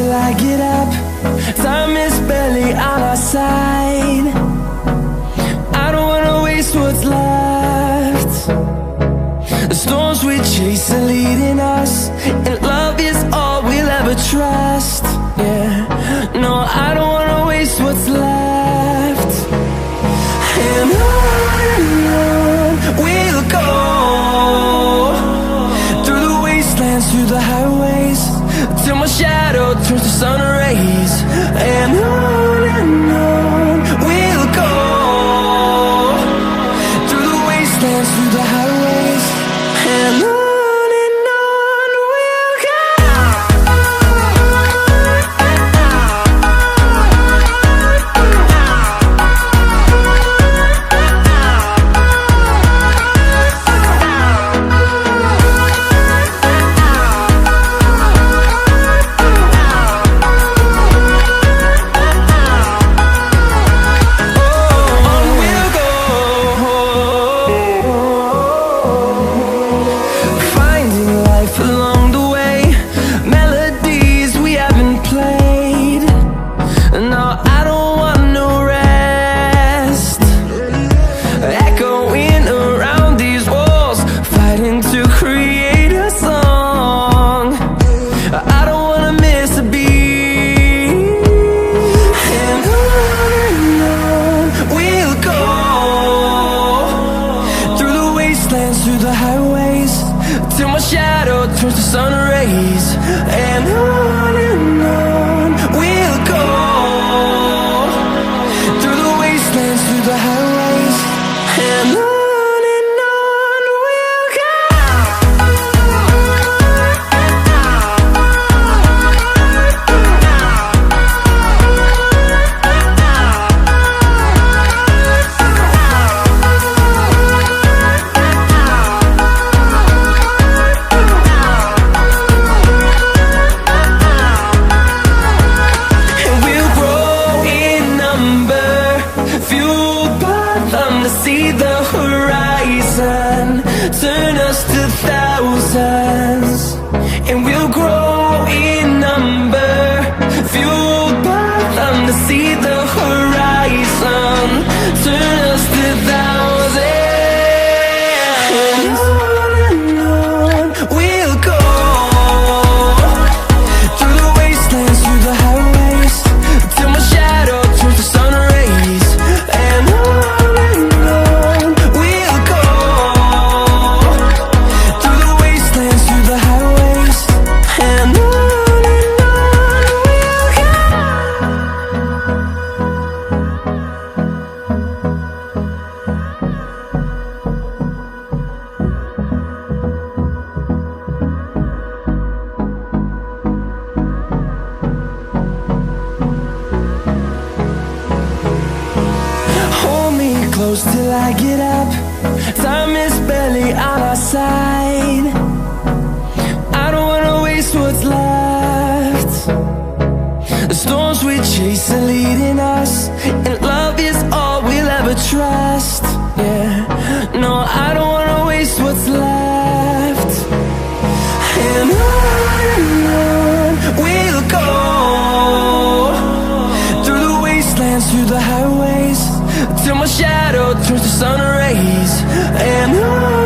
till I get up. Time is barely on our side. I don't wanna waste what's left. The storms we chase are leading us, and love is all we'll ever trust. Yeah, no, I don't wanna waste what's left. And on we'll go, through the wastelands, through the highways, till my shadow turns to sun rays. And on we'll go, through the wastelands, through the highways, and on we'll go. Through the highways, till my shadow turns to sun rays. And on we'll go, through the wastelands, through the highways, and on we'll go. See the horizon, turn us to thousands, and we'll grow in number, fueled by them. To see the horizon, turn us to thousands, and on we'll go, through the wastelands, through the highways, till my shadow turns to sun rays. And close till I get up. Time is barely on our side. I don't wanna waste what's left. The storms we chase are leading us, and love is all we'll ever trust. Yeah, no, I don't wanna waste what's left. And on we'll go, through the wastelands, through the highways, till my shadow turns to sun rays. And on